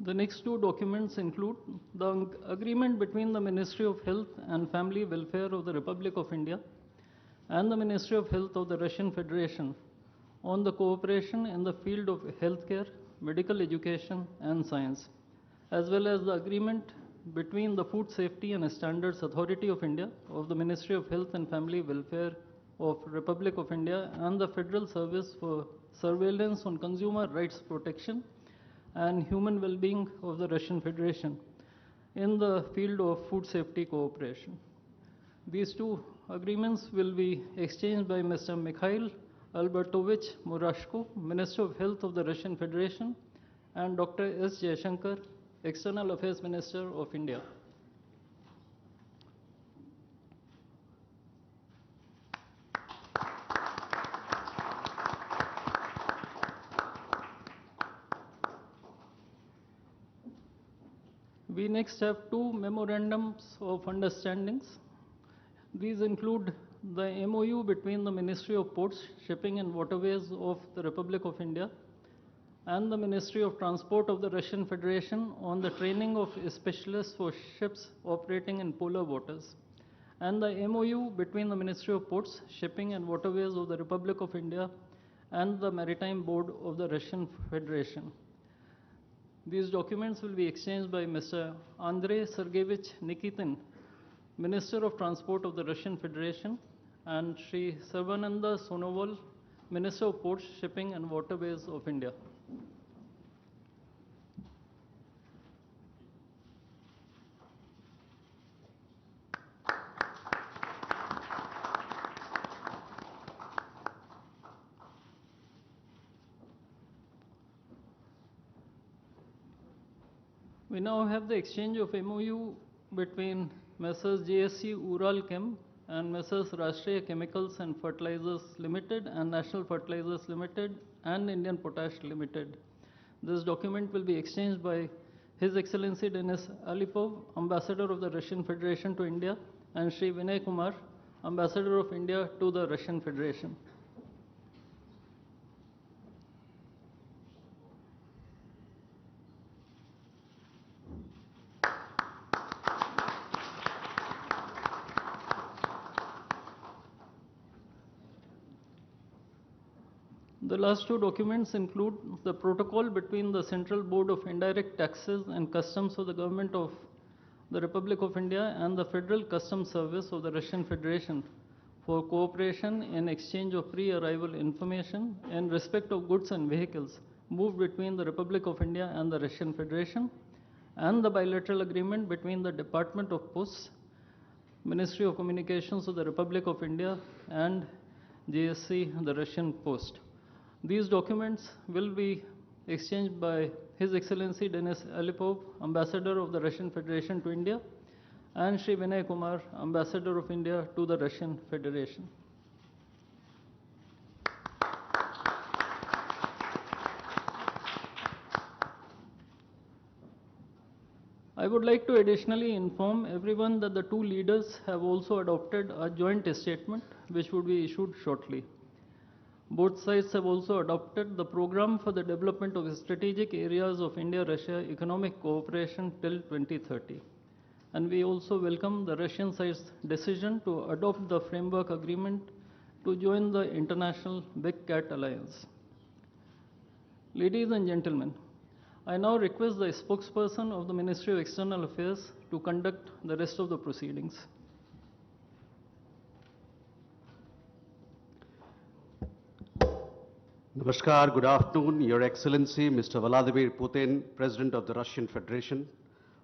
The next two documents include the agreement between the Ministry of Health and Family Welfare of the Republic of India and the Ministry of Health of the Russian Federation on the cooperation in the field of healthcare, medical education and science, as well as the agreement between the Food Safety and Standards Authority of India of the Ministry of Health and Family Welfare of Republic of India and the Federal Service for Surveillance on Consumer Rights Protection and Human Well-being of the Russian Federation in the field of food safety cooperation. These two agreements will be exchanged by Mr. Mikhail Albertovich Murashko, Minister of Health of the Russian Federation, and Dr. S. Jaishankar, External Affairs Minister of India. We next have two memorandums of understandings. These include the MOU between the Ministry of Ports, Shipping and Waterways of the Republic of India and the Ministry of Transport of the Russian Federation on the training of specialists for ships operating in polar waters, and the MOU between the Ministry of Ports, Shipping and Waterways of the Republic of India and the Maritime Board of the Russian Federation. These documents will be exchanged by Mr. Andrei Sergeyevich Nikitin, Minister of Transport of the Russian Federation, and Sri Sarvananda Sonowal, Minister of Ports, Shipping and Waterways of India. We now have the exchange of MOU between Messrs. JSC Ural Chem and Messrs. Rashtriya Chemicals and Fertilizers Limited and National Fertilizers Limited and Indian Potash Limited. This document will be exchanged by His Excellency Denis Alipov, Ambassador of the Russian Federation to India, and Sri Vinay Kumar, Ambassador of India to the Russian Federation. The last two documents include the protocol between the Central Board of Indirect Taxes and Customs of the Government of the Republic of India and the Federal Customs Service of the Russian Federation for cooperation in exchange of pre-arrival information in respect of goods and vehicles moved between the Republic of India and the Russian Federation, and the bilateral agreement between the Department of Posts, Ministry of Communications of the Republic of India and GSC, the Russian Post. These documents will be exchanged by His Excellency Denis Alipov, Ambassador of the Russian Federation to India, and Sri Vinay Kumar, Ambassador of India to the Russian Federation. I would like to additionally inform everyone that the two leaders have also adopted a joint statement which would be issued shortly. Both sides have also adopted the program for the development of strategic areas of India-Russia economic cooperation till 2030. And we also welcome the Russian side's decision to adopt the framework agreement to join the International Big Cat Alliance. Ladies and gentlemen, I now request the spokesperson of the Ministry of External Affairs to conduct the rest of the proceedings. Namaskar, good afternoon, Your Excellency, Mr. Vladimir Putin, President of the Russian Federation,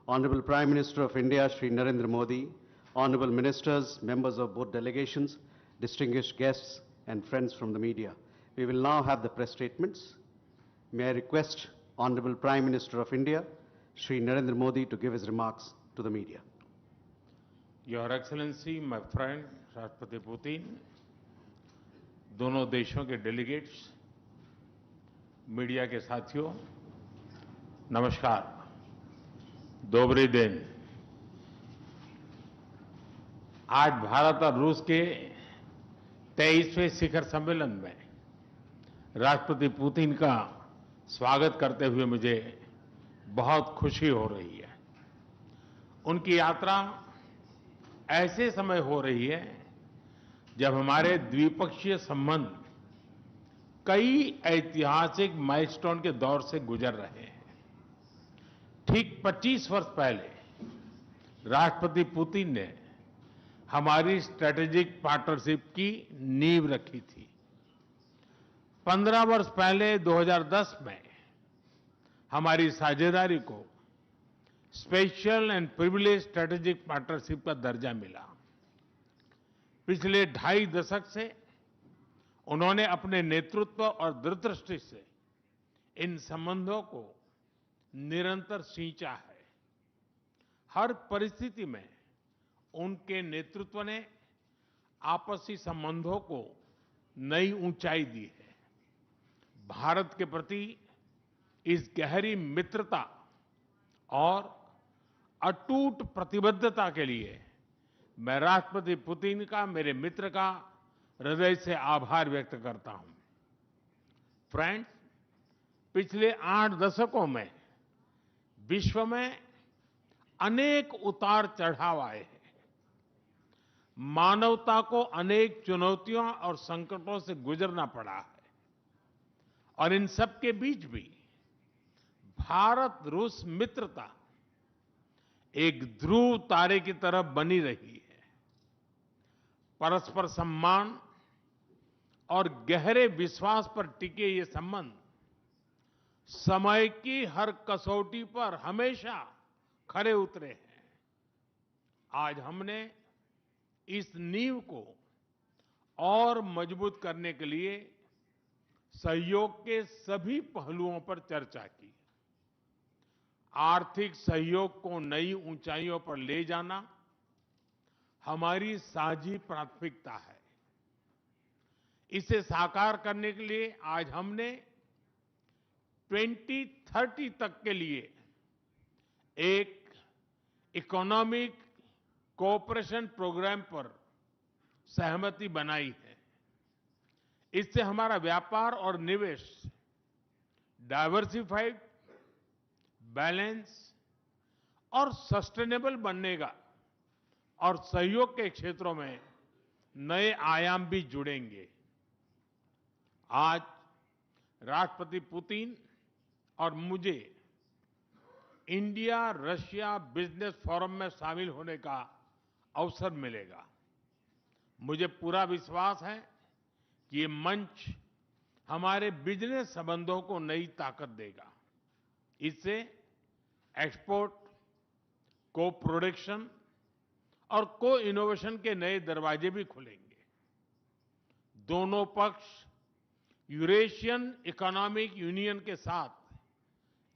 Honorable Prime Minister of India, Shri Narendra Modi, Honorable Ministers, members of both delegations, distinguished guests, and friends from the media. We will now have the press statements. May I request Honorable Prime Minister of India, Shri Narendra Modi, to give his remarks to the media. Your Excellency, my friend, Rashtrapati Putin, दोनों देशों के delegates, media के साथियों, नमस्कार, दोबरे दिन। आज भारत और रूस के 23वें शिखर सम्मेलन में राष्ट्रपति पुतिन का स्वागत करते हुए मुझे बहुत खुशी हो रही है। उनकी यात्रा ऐसे समय हो रही है जब हमारे द्विपक्षीय संबंध कई ऐतिहासिक माइलस्टोन के दौर से गुजर रहे हैं। ठीक 25 वर्ष पहले राष्ट्रपति पुतिन ने हमारी स्ट्रेटेजिक पार्टनरशिप की नींव रखी थी। 15 वर्ष पहले 2010 में हमारी साझेदारी को special and privilege strategic partnership का दर्जा मिला। पिछले 2.5 दशक से उन्होंने अपने नेतृत्व और दूरदृष्टि से इन संबंधों को निरंतर सींचा है। हर परिस्थिति में उनके नेतृत्व ने आपसी संबंधों को नई ऊंचाई दी है। भारत के प्रति इस गहरी मित्रता और अटूट प्रतिबद्धता के लिए मैं राष्ट्रपति पुतिन का, मेरे मित्र का हृदय से आभार व्यक्त करता हूं। फ्रेंड्स, पिछले 8 दशकों में विश्व में अनेक उतार चढ़ाव आए हैं। मानवता को अनेक चुनौतियों और संकटों से गुजरना पड़ा है और इन सब के बीच भी भारत रूस मित्रता एक ध्रुव तारे की तरह बनी रही है। परस्पर सम्मान और गहरे विश्वास पर टिके ये संबंध समय की हर कसौटी पर हमेशा खरे उतरे हैं। आज हमने इस नींव को और मजबूत करने के लिए सहयोग के सभी पहलुओं पर चर्चा की। आर्थिक सहयोग को नई ऊंचाइयों पर ले जाना हमारी साझी प्राथमिकता है। इसे साकार करने के लिए आज हमने 2030 तक के लिए एक इकोनॉमिक कोऑपरेशन प्रोग्राम पर सहमति बनाई है। इससे हमारा व्यापार और निवेश डाइवर्सिफाइड, बैलेंस और सस्टेनेबल बनेगा और सहयोग के क्षेत्रों में नए आयाम भी जुड़ेंगे। आज राष्ट्रपति पुतिन और मुझे इंडिया रशिया बिजनेस फोरम में शामिल होने का अवसर मिलेगा। मुझे पूरा विश्वास है कि ये मंच हमारे बिजनेस संबंधों को नई ताकत देगा। इससे एक्सपोर्ट, को प्रोडक्शन और को इनोवेशन के नए दरवाजे भी खुलेंगे। दोनों पक्ष यूरेशियन इकोनॉमिक यूनियन के साथ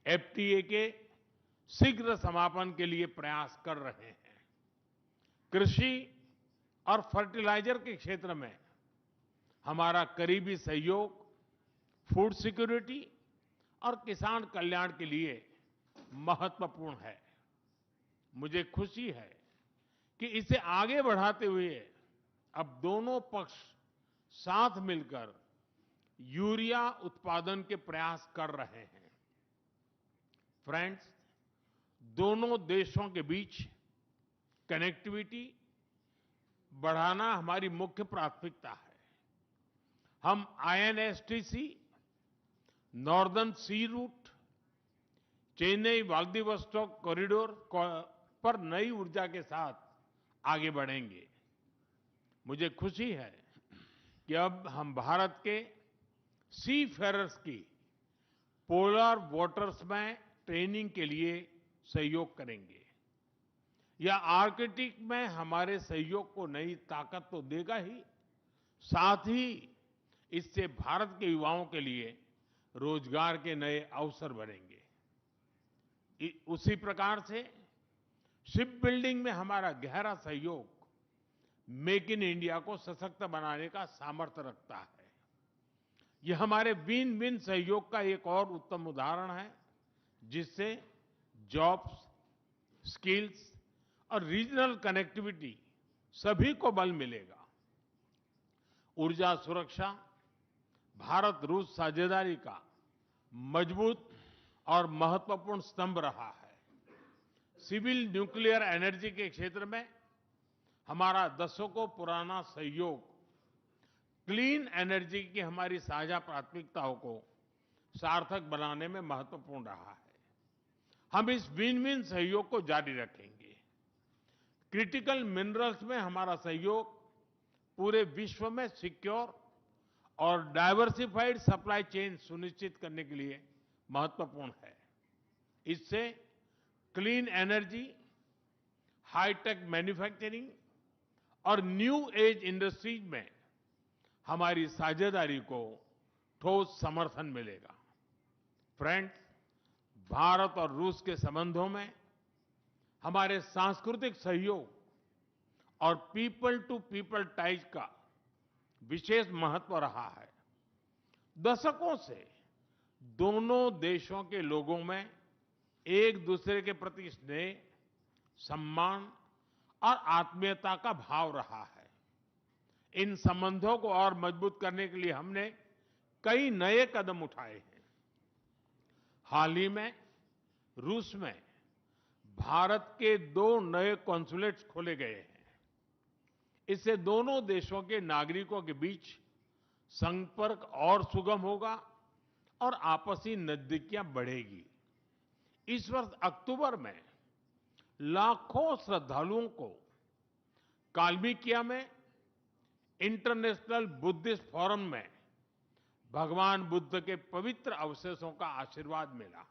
एफटीए के शीघ्र समापन के लिए प्रयास कर रहे हैं। कृषि और फर्टिलाइजर के क्षेत्र में हमारा करीबी सहयोग फूड सिक्योरिटी और किसान कल्याण के लिए महत्वपूर्ण है। मुझे खुशी है कि इसे आगे बढ़ाते हुए अब दोनों पक्ष साथ मिलकर यूरिया उत्पादन के प्रयास कर रहे हैं। फ्रेंड्स, दोनों देशों के बीच कनेक्टिविटी बढ़ाना हमारी मुख्य प्राथमिकता है। हम आईएनएसटीसी, नॉर्दर्न सी रूट, चेन्नई व्लादिवोस्टोक कॉरिडोर पर नई ऊर्जा के साथ आगे बढ़ेंगे। मुझे खुशी है कि अब हम भारत के सी फेरर्स की पोलर वाटर्स में ट्रेनिंग के लिए सहयोग करेंगे। यह आर्कटिक में हमारे सहयोग को नई ताकत तो देगा ही, साथ ही इससे भारत के युवाओं के लिए रोजगार के नए अवसर बनेंगे। उसी प्रकार से शिप बिल्डिंग में हमारा गहरा सहयोग मेक इन इंडिया को सशक्त बनाने का सामर्थ्य रखता है। यह हमारे विन विन सहयोग का एक और उत्तम उदाहरण है, जिससे जॉब्स, स्किल्स और रीजनल कनेक्टिविटी सभी को बल मिलेगा। ऊर्जा सुरक्षा भारत रूस साझेदारी का मजबूत और महत्वपूर्ण स्तंभ रहा है। सिविल न्यूक्लियर एनर्जी के क्षेत्र में हमारा दशकों पुराना सहयोग क्लीन एनर्जी की हमारी साझा प्राथमिकताओं को सार्थक बनाने में महत्वपूर्ण रहा है। हम इस विन विन सहयोग को जारी रखेंगे। क्रिटिकल मिनरल्स में हमारा सहयोग पूरे विश्व में सिक्योर और डाइवर्सिफाइड सप्लाई चेन सुनिश्चित करने के लिए महत्वपूर्ण है। इससे क्लीन एनर्जी, हाईटेक मैन्युफैक्चरिंग और न्यू एज इंडस्ट्रीज में हमारी साझेदारी को ठोस समर्थन मिलेगा। फ्रेंड्स, भारत और रूस के संबंधों में हमारे सांस्कृतिक सहयोग और पीपल टू पीपल टाइज का विशेष महत्व रहा है। दशकों से दोनों देशों के लोगों में एक दूसरे के प्रति स्नेह, सम्मान और आत्मीयता का भाव रहा है। इन संबंधों को और मजबूत करने के लिए हमने कई नए कदम उठाए हैं। हाल ही में रूस में भारत के 2 नए कॉन्सुलेट्स खोले गए हैं। इससे दोनों देशों के नागरिकों के बीच संपर्क और सुगम होगा और आपसी नजदीकियां बढ़ेगी। इस वर्ष अक्टूबर में लाखों श्रद्धालुओं को काल्मिकिया में इंटरनेशनल बुद्धिस्ट फोरम में भगवान बुद्ध के पवित्र अवशेषों का आशीर्वाद मिला।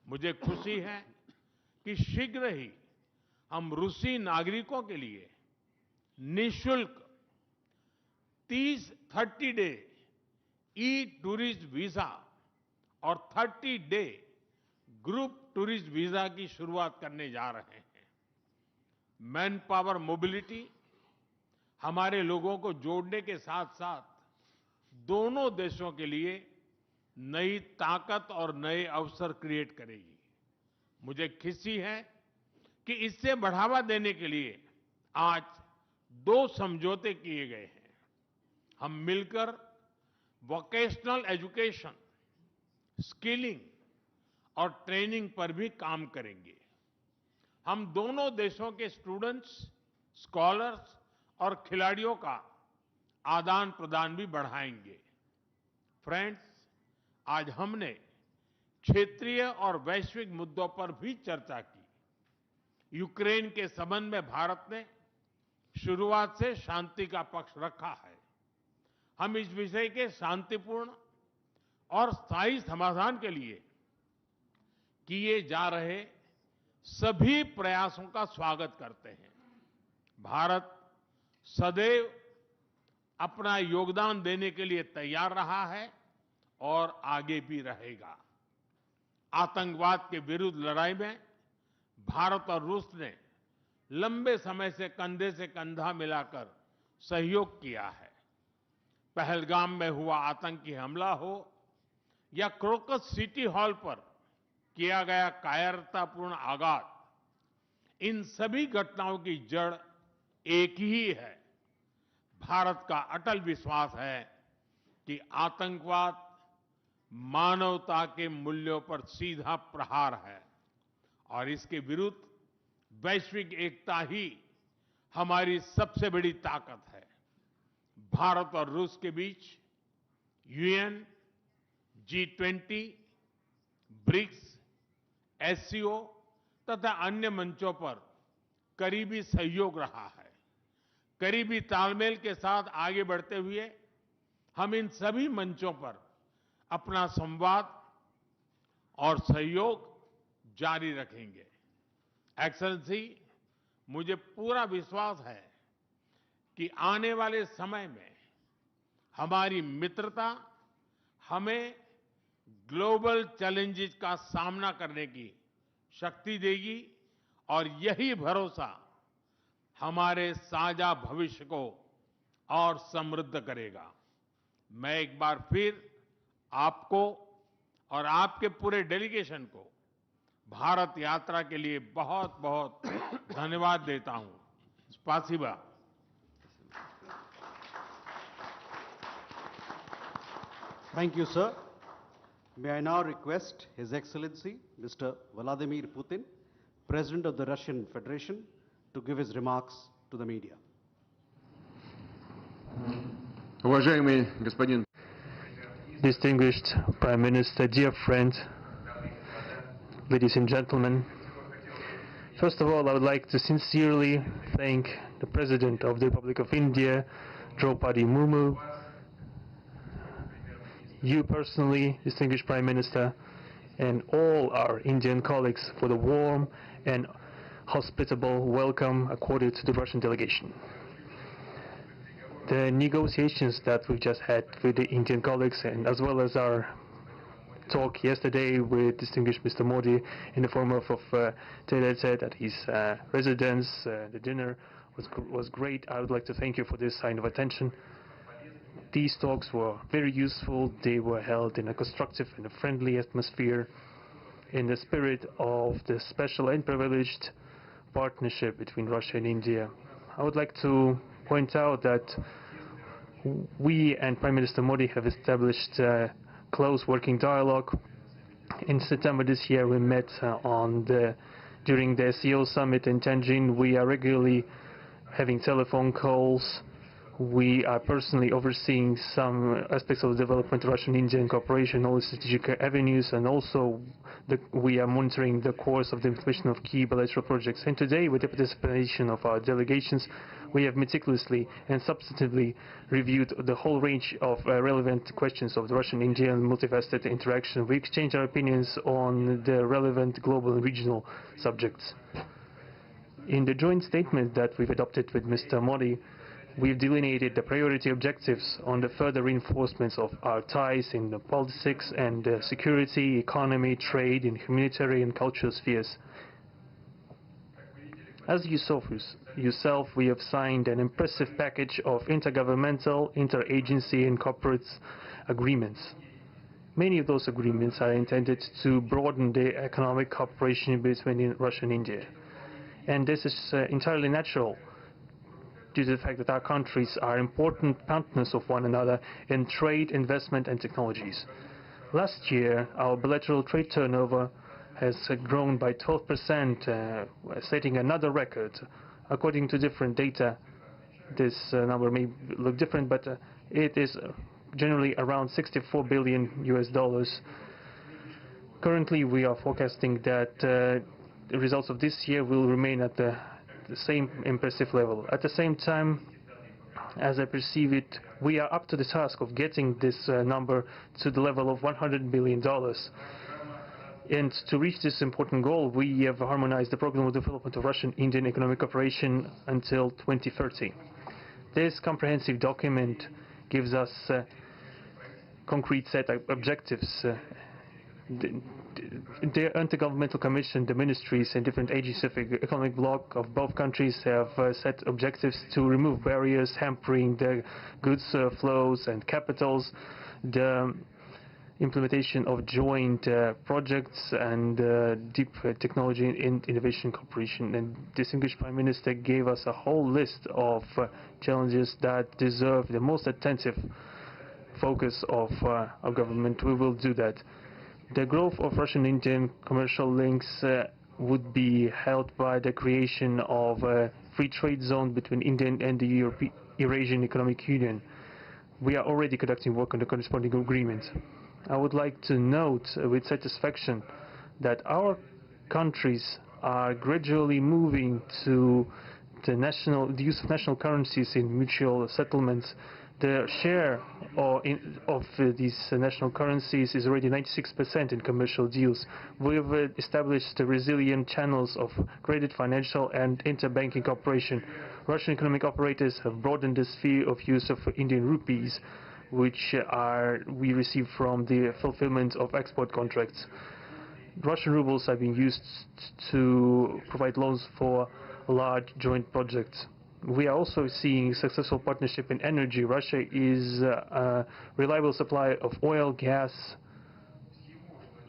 मुझे खुशी है कि शीघ्र ही हम रूसी नागरिकों के लिए निःशुल्क 30 डे ई टूरिस्ट वीजा और 30 डे ग्रुप टूरिस्ट वीजा की शुरुआत करने जा रहे हैं। मैन पावर मोबिलिटी हमारे लोगों को जोड़ने के साथ साथ दोनों देशों के लिए नई ताकत और नए अवसर क्रिएट करेगी। मुझे खुशी है कि इससे बढ़ावा देने के लिए आज 2 समझौते किए गए हैं। हम मिलकर वोकेशनल एजुकेशन, स्किलिंग और ट्रेनिंग पर भी काम करेंगे। हम दोनों देशों के स्टूडेंट्स, स्कॉलर्स और खिलाड़ियों का आदान प्रदान भी बढ़ाएंगे। फ्रेंड्स, आज हमने क्षेत्रीय और वैश्विक मुद्दों पर भी चर्चा की। यूक्रेन के संबंध में भारत ने शुरुआत से शांति का पक्ष रखा है। हम इस विषय के शांतिपूर्ण और स्थायी समाधान के लिए किए जा रहे सभी प्रयासों का स्वागत करते हैं। भारत सदैव अपना योगदान देने के लिए तैयार रहा है और आगे भी रहेगा। आतंकवाद के विरुद्ध लड़ाई में भारत और रूस ने लंबे समय से कंधा मिलाकर सहयोग किया है। पहलगाम में हुआ आतंकी हमला हो या क्रोकस सिटी हॉल पर किया गया कायरतापूर्ण आघात, इन सभी घटनाओं की जड़ एक ही है। भारत का अटल विश्वास है कि आतंकवाद मानवता के मूल्यों पर सीधा प्रहार है और इसके विरुद्ध वैश्विक एकता ही हमारी सबसे बड़ी ताकत है। भारत और रूस के बीच यूएन, G20, ब्रिक्स, एससीओ तथा अन्य मंचों पर करीबी सहयोग रहा है। करीबी तालमेल के साथ आगे बढ़ते हुए हम इन सभी मंचों पर अपना संवाद और सहयोग जारी रखेंगे। एक्सेलेंसी, मुझे पूरा विश्वास है कि आने वाले समय में हमारी मित्रता हमें ग्लोबल चैलेंजेस का सामना करने की शक्ति देगी और यही भरोसा हमारे साझा भविष्य को और समृद्ध करेगा। मैं एक बार फिर आपको और आपके पूरे डेलीगेशन को भारत यात्रा के लिए बहुत बहुत धन्यवाद देता हूं। स्पासिबा। Thank you, sir. May I now request His Excellency, Mr. Vladimir Putin, President of the Russian Federation, to give his remarks to the media. Уважаемый господин Distinguished Prime Minister, dear friend, ladies and gentlemen, first of all, I would like to sincerely thank the President of the Republic of India, Draupadi Murmu, you personally, distinguished Prime Minister, and all our Indian colleagues for the warm and hospitable welcome accorded to the Russian delegation. The negotiations that we've just had with the Indian colleagues, and as well as our talk yesterday with distinguished Mr. Modi in the form of tete-a-tete at his residence, the dinner was great. I would like to thank you for this sign of attention. These talks were very useful. They were held in a constructive and a friendly atmosphere in the spirit of the special and privileged partnership between Russia and India. I would like to point out that we and Prime Minister Modi have established a close working dialogue. In September this year we met during the SEO summit in Tianjin. We are regularly having telephone calls. We are personally overseeing some aspects of the development of Russian-Indian cooperation, all the strategic avenues, and also we are monitoring the course of the implementation of key bilateral projects. And today, with the participation of our delegations, we have meticulously and substantively reviewed the whole range of relevant questions of the Russian-Indian multifaceted interaction. We exchange our opinions on the relevant global and regional subjects. In the joint statement that we've adopted with Mr. Modi, we've delineated the priority objectives on the further reinforcements of our ties in the politics and security, economy, trade, and humanitarian and cultural spheres. As you saw for yourself, we have signed an impressive package of intergovernmental, interagency, and corporate agreements. Many of those agreements are intended to broaden the economic cooperation between Russia and India. And this is entirely natural, due to the fact that our countries are important partners of one another in trade, investment, and technologies. Last year, our bilateral trade turnover has grown by 12%, setting another record. According to different data, this number may look different, but it is generally around $64 billion US. Currently, we are forecasting that the results of this year will remain at the same impressive level. At the same time, as I perceive it, we are up to the task of getting this number to the level of $100 billion. And to reach this important goal, we have harmonized the program of development of Russian-Indian economic cooperation until 2030. This comprehensive document gives us a concrete set of objectives. The Intergovernmental Commission, the ministries and different agencies of the economic bloc of both countries have set objectives to remove barriers hampering the goods flows and capitals, the implementation of joint projects and deep technology and innovation cooperation. And distinguished Prime Minister gave us a whole list of challenges that deserve the most attentive focus of our government. We will do that. The growth of Russian-Indian commercial links would be helped by the creation of a free trade zone between India and the Eurasian Economic Union. We are already conducting work on the corresponding agreement. I would like to note with satisfaction that our countries are gradually moving to the use of national currencies in mutual settlements. The share of these national currencies is already 96% in commercial deals. We have established resilient channels of credit, financial, and interbanking cooperation. Russian economic operators have broadened the sphere of use of Indian rupees, which we receive from the fulfillment of export contracts. Russian rubles are being used to provide loans for large joint projects. We are also seeing successful partnership in energy. Russia is a reliable supplier of oil, gas,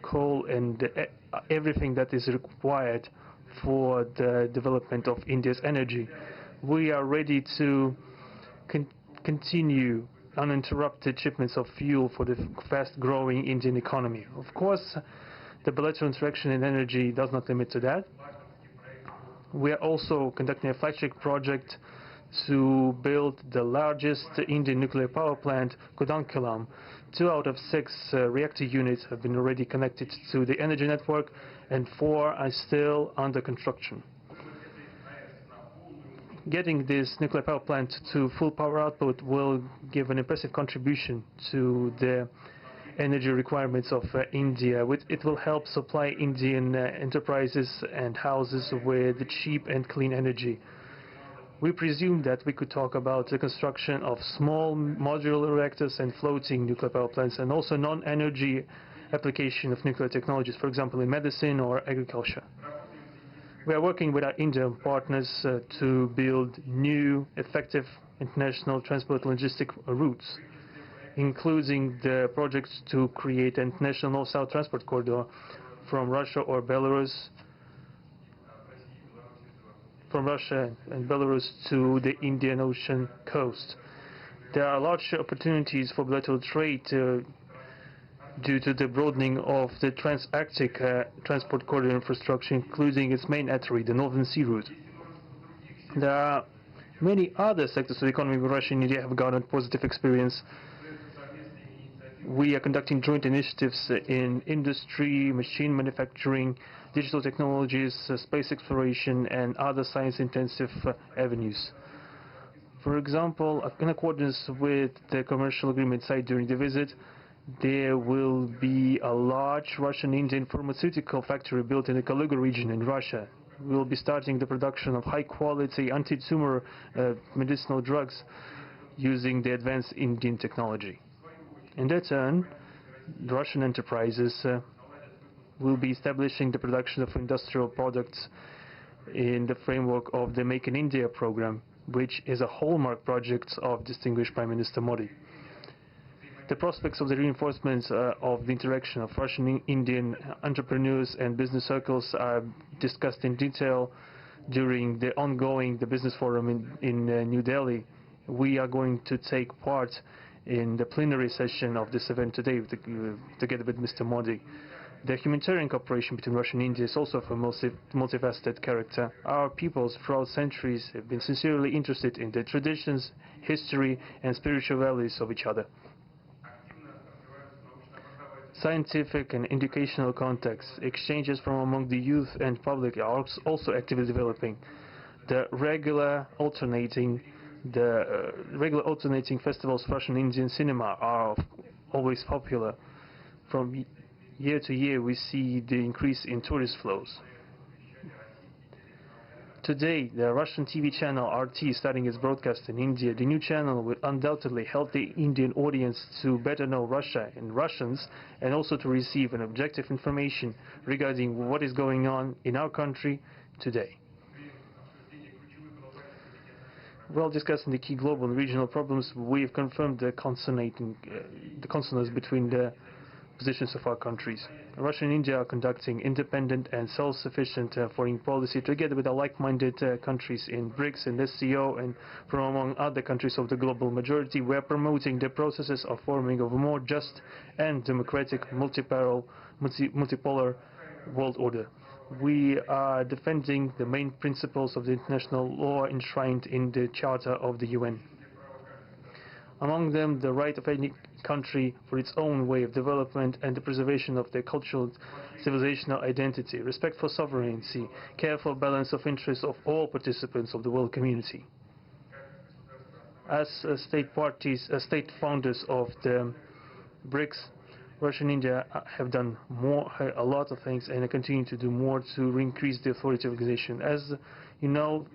coal, and everything that is required for the development of India's energy. We are ready to continue uninterrupted shipments of fuel for the fast-growing Indian economy. Of course, the bilateral interaction in energy does not limit to that. We are also conducting a flagship project to build the largest Indian nuclear power plant, Kudankulam. 2 out of 6 reactor units have been already connected to the energy network, and 4 are still under construction. Getting this nuclear power plant to full power output will give an impressive contribution to the energy requirements of India. It will help supply Indian enterprises and houses with cheap and clean energy. We presume that we could talk about the construction of small modular reactors and floating nuclear power plants, and also non-energy application of nuclear technologies, for example in medicine or agriculture. We are working with our Indian partners to build new, effective international transport logistic routes, including the projects to create an international north-south transport corridor from Russia and Belarus to the Indian Ocean coast. There are large opportunities for bilateral trade due to the broadening of the Trans-Arctic transport corridor infrastructure, including its main artery, the Northern Sea Route. There are many other sectors of the economy where Russia and India have garnered positive experience. We are conducting joint initiatives in industry, machine manufacturing, digital technologies, space exploration, and other science-intensive avenues. For example, in accordance with the commercial agreement signed during the visit, there will be a large Russian-Indian pharmaceutical factory built in the Kaluga region in Russia. We will be starting the production of high-quality anti-tumor medicinal drugs using the advanced Indian technology. In their turn, the Russian enterprises will be establishing the production of industrial products in the framework of the Make in India program, which is a hallmark project of distinguished Prime Minister Modi. The prospects of the reinforcement of the interaction of Russian-Indian entrepreneurs and business circles are discussed in detail during the ongoing Business Forum in New Delhi. We are going to take part in the plenary session of this event today together with Mr. Modi. The humanitarian cooperation between Russia and India is also of a multifaceted character. Our peoples throughout centuries have been sincerely interested in the traditions, history, and spiritual values of each other. Scientific and educational contacts, exchanges from among the youth and public are also actively developing. The regular alternating festivals of Russian Indian cinema are always popular. From year to year, we see the increase in tourist flows. Today, the Russian TV channel RT is starting its broadcast in India. The new channel will undoubtedly help the Indian audience to better know Russia and Russians, and also to receive an objective information regarding what is going on in our country today. While discussing the key global and regional problems, we have confirmed the consonance between the positions of our countries. Russia and India are conducting independent and self-sufficient foreign policy together with our like-minded countries in BRICS and SCO, and from among other countries of the global majority. We are promoting the processes of forming of a more just and democratic multipolar world order. We are defending the main principles of the international law enshrined in the Charter of the UN. Among them, the right of any country for its own way of development and the preservation of their cultural civilizational identity, respect for sovereignty, careful balance of interests of all participants of the world community. As state founders of the BRICS, Russia and India have done a lot of things, and continue to do more to increase the authority of the organization. As you know,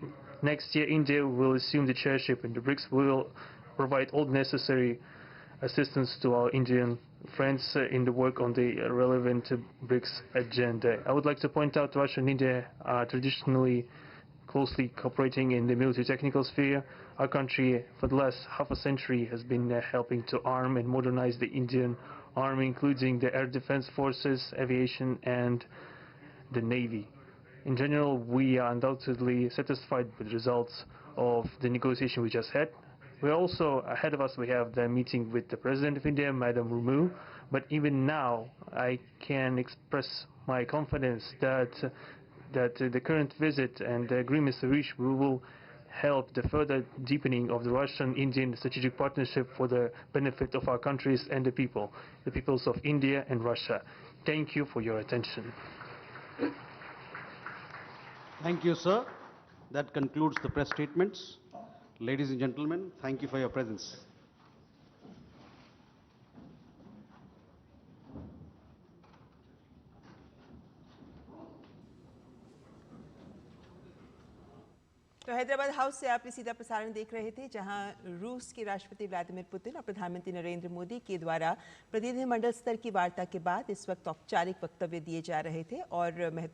next year India will assume the chairship, and the BRICS will provide all necessary assistance to our Indian friends in the work on the relevant BRICS agenda. I would like to point out Russia and India are traditionally closely cooperating in the military technical sphere. Our country, for the last half a century, has been helping to arm and modernize the Indian Army, including the air defense forces, aviation, and the Navy. In general, we are undoubtedly satisfied with the results of the negotiation we just had. We also, ahead of us, we have the meeting with the President of India, Madam Murmu. But even now, I can express my confidence that the current visit and the agreements reached will help the further deepening of the Russian-Indian strategic partnership for the benefit of our countries and the peoples of India and Russia. Thank you for your attention. Thank you, sir. That concludes the press statements. Ladies and gentlemen, thank you for your presence. तो Hyderabad house से आप ये सीधा प्रसारण देख रहे थे, जहां रूस के राष्ट्रपति व्लादिमीर पुतिन और प्रधानमंत्री नरेंद्र मोदी के द्वारा प्रतिनिधिमंडल स्तर की वार्ता के बाद इस वक्त औपचारिक वक्तव्य दिए जा रहे थे और महत्वपूर्ण